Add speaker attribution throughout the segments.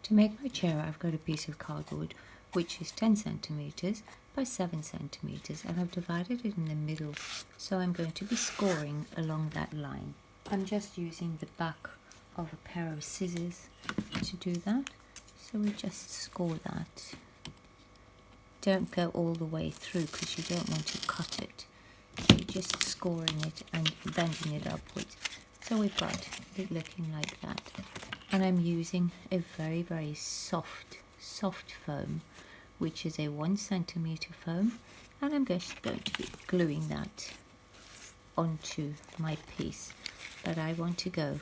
Speaker 1: To make my chair, I've got a piece of cardboard which is 10 centimeters by 7 centimeters, and I've divided it in the middle, so I'm going to be scoring along that line. I'm just using the back of a pair of scissors to do that, so we just score that. Don't go all the way through because you don't want to cut it, so you're just scoring it and bending it upwards. So we've got it looking like that, and I'm using a very soft foam, which is a 1 centimeter foam, and I'm just going to be gluing that onto my piece, but I want to go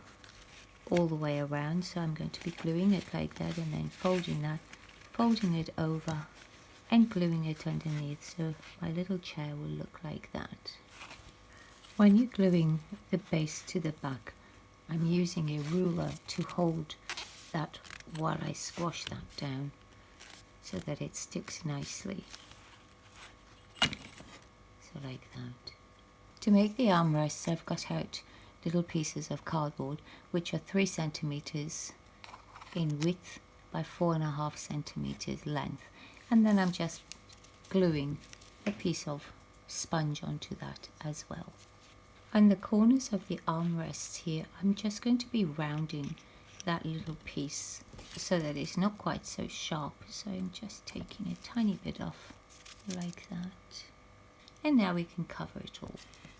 Speaker 1: all the way around, so I'm going to be gluing it like that and then folding it over and gluing it underneath, so my little chair will look like that. When you're gluing the base to the back, I'm using a ruler to hold that while I squash that down so that it sticks nicely. So like that. To make the armrests, I've cut out little pieces of cardboard which are 3 centimeters in width by 4.5 centimeters length, and then I'm just gluing a piece of sponge onto that as well. On the corners of the armrests here, I'm just going to be rounding that little piece so that it's not quite so sharp, so I'm just taking a tiny bit off like that, and now we can cover it all.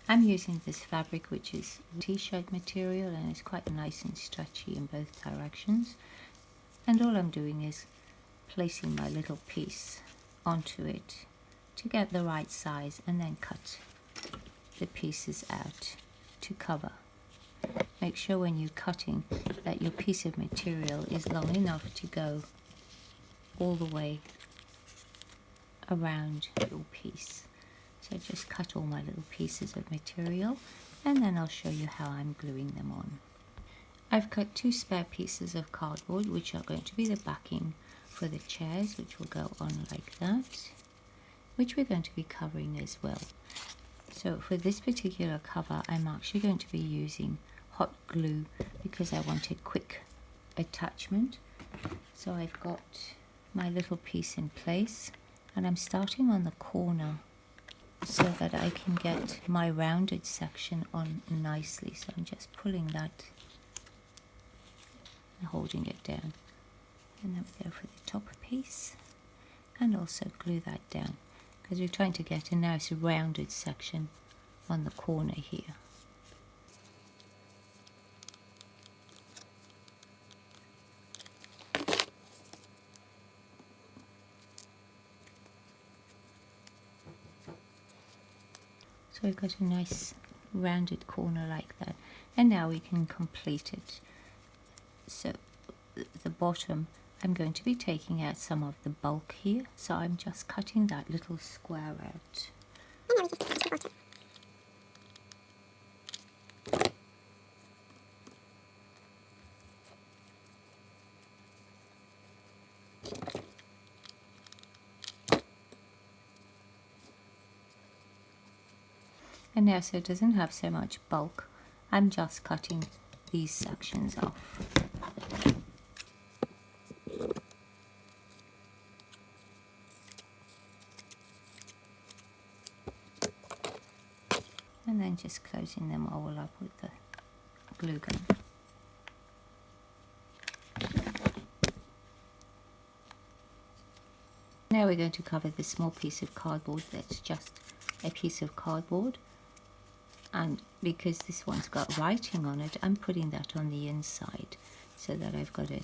Speaker 1: I'm using this fabric which is t-shirt material, and it's quite nice and stretchy in both directions, and all I'm doing is placing my little piece onto it to get the right size, and then cut the pieces out to cover. Make sure when you're cutting that your piece of material is long enough to go all the way around your piece. So just cut all my little pieces of material, and then I'll show you how I'm gluing them on. I've cut 2 spare pieces of cardboard which are going to be the backing for the chairs, which will go on like that, which we're going to be covering as well. So for this particular cover, I'm actually going to be using hot glue because I want a quick attachment. So I've got my little piece in place, and I'm starting on the corner so that I can get my rounded section on nicely. So I'm just pulling that and holding it down, and then we go for the top piece and also glue that down because we're trying to get a nice rounded section on the corner here. So we've got a nice rounded corner like that, and now we can complete it. So the bottom, I'm going to be taking out some of the bulk here, so I'm just cutting that little square out. And now, so it doesn't have so much bulk, I'm just cutting these sections off. And then just closing them all up with the glue gun. Now we're going to cover this small piece of cardboard that's just a piece of cardboard, and because this one's got writing on it, I'm putting that on the inside so that I've got a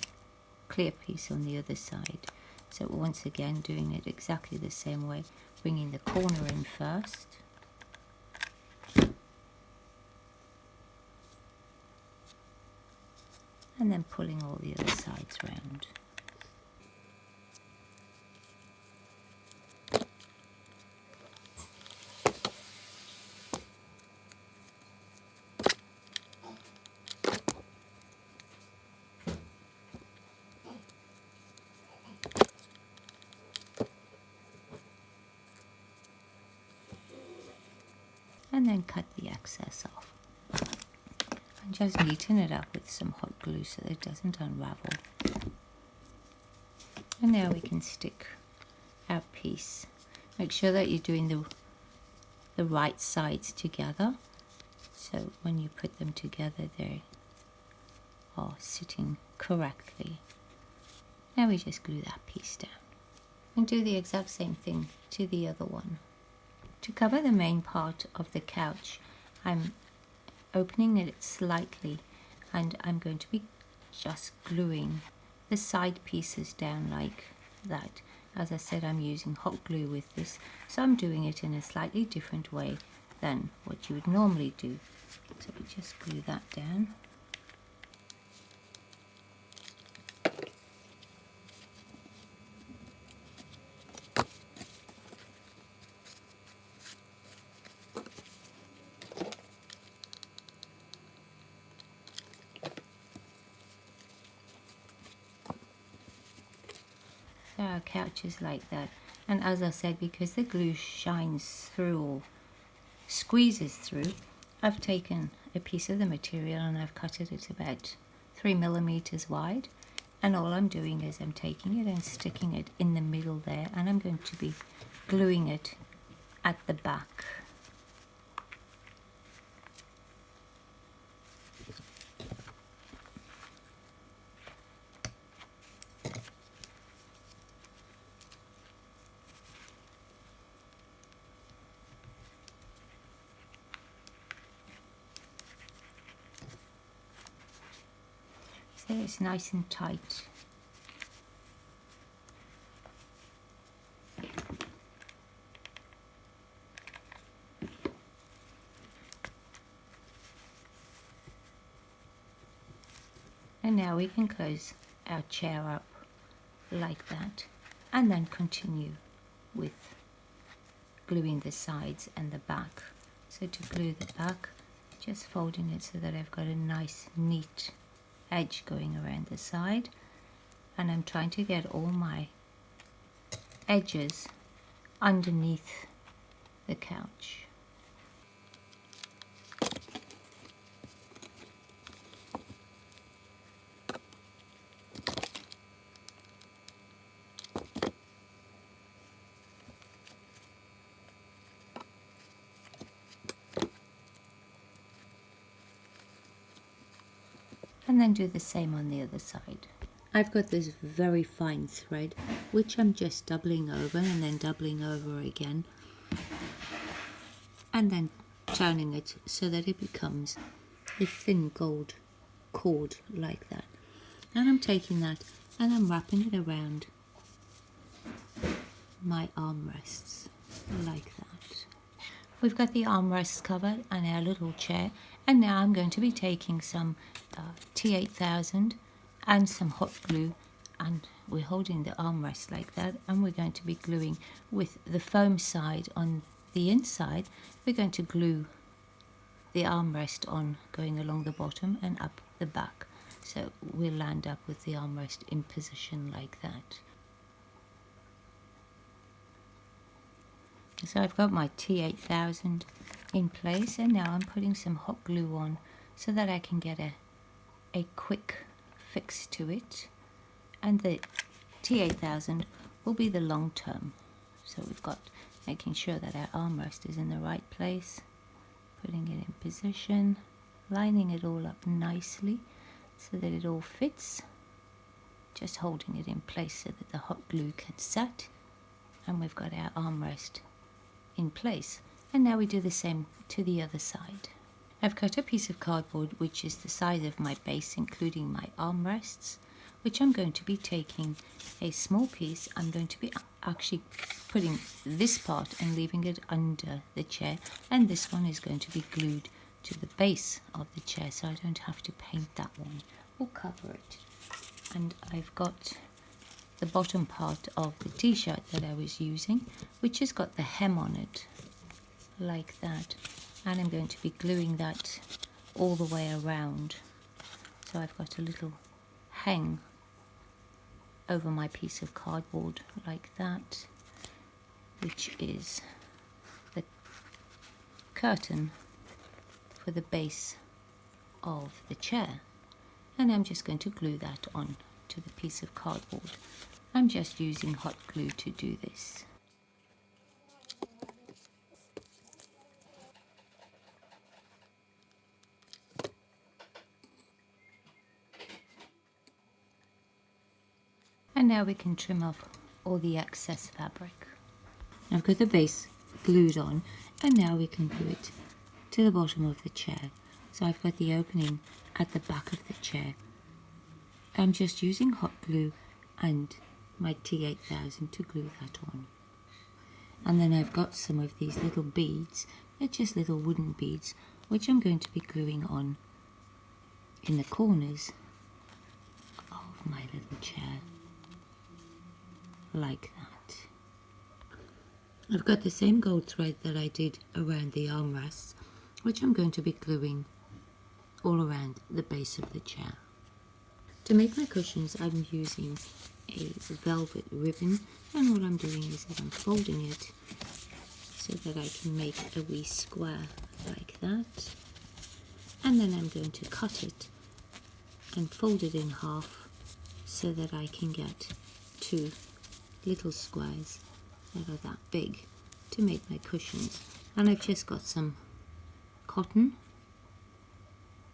Speaker 1: clear piece on the other side. So once again, doing it exactly the same way, bringing the corner in first, and then pulling all the other sides round. And then cut the excess off. And just neaten it up with some hot glue so that it doesn't unravel. And now we can stick our piece. Make sure that you're doing the right sides together, so when you put them together they are sitting correctly. Now we just glue that piece down and do the exact same thing to the other one. To cover the main part of the couch, I'm opening it slightly and I'm going to be just gluing the side pieces down like that. As I said, I'm using hot glue with this, so I'm doing it in a slightly different way than what you would normally do. So we just glue that down. So our couch is like that, and as I said, because the glue shines through or squeezes through, I've taken a piece of the material and I've cut it at about 3 millimeters wide, and all I'm doing is I'm taking it and sticking it in the middle there, and I'm going to be gluing it at the back. So it's nice and tight. And now we can close our chair up like that, and then continue with gluing the sides and the back. So to glue the back, just folding it so that I've got a nice neat edge going around the side, and I'm trying to get all my edges underneath the couch. And then do the same on the other side. I've got this very fine thread which I'm just doubling over and then doubling over again, and then turning it so that it becomes a thin gold cord like that. And I'm taking that and I'm wrapping it around my armrests like that. We've got the armrests covered and our little chair, and now I'm going to be taking some T8000 and some hot glue, and we're holding the armrest like that, and we're going to be gluing with the foam side on the inside. We're going to glue the armrest on, going along the bottom and up the back, so we'll land up with the armrest in position like that. So I've got my T8000 in place, and now I'm putting some hot glue on so that I can get a quick fix to it, and the T8000 will be the long term. So we've got making sure that our armrest is in the right place, putting it in position, lining it all up nicely so that it all fits, just holding it in place so that the hot glue can set, and we've got our armrest in place. And now we do the same to the other side. I've cut a piece of cardboard which is the size of my base, including my armrests, which I'm going to be taking a small piece. I'm going to be actually putting this part and leaving it under the chair, and this one is going to be glued to the base of the chair so I don't have to paint that one or cover it. And I've got the bottom part of the t-shirt that I was using, which has got the hem on it like that, and I'm going to be gluing that all the way around. So I've got a little hang over my piece of cardboard like that, which is the curtain for the base of the chair, and I'm just going to glue that on to the piece of cardboard, I'm just using hot glue to do this. And now we can trim off all the excess fabric. I've got the base glued on, and now we can glue it to the bottom of the chair. So I've got the opening at the back of the chair. I'm just using hot glue and my T8000 to glue that on. And then I've got some of these little beads, they're just little wooden beads, which I'm going to be gluing on in the corners of my little chair, like that. I've got the same gold thread that I did around the armrests, which I'm going to be gluing all around the base of the chair. To make my cushions, I'm using a velvet ribbon, and what I'm doing is that I'm folding it so that I can make a wee square like that, and then I'm going to cut it and fold it in half so that I can get two little squares that are that big to make my cushions. And I've just got some cotton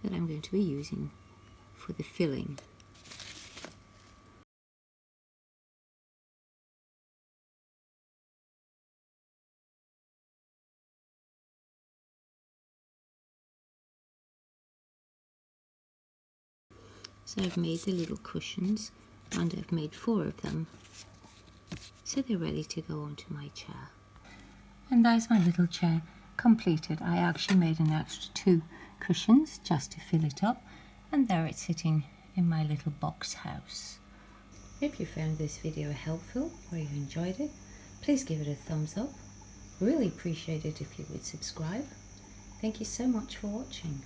Speaker 1: that I'm going to be using for the filling. So I've made the little cushions, and I've made 4 of them, so they're ready to go onto my chair. And there's my little chair completed. I actually made an extra 2 cushions just to fill it up, and there it's sitting in my little box house. If you found this video helpful or you enjoyed it, please give it a thumbs up. Really appreciate it if you would subscribe. Thank you so much for watching.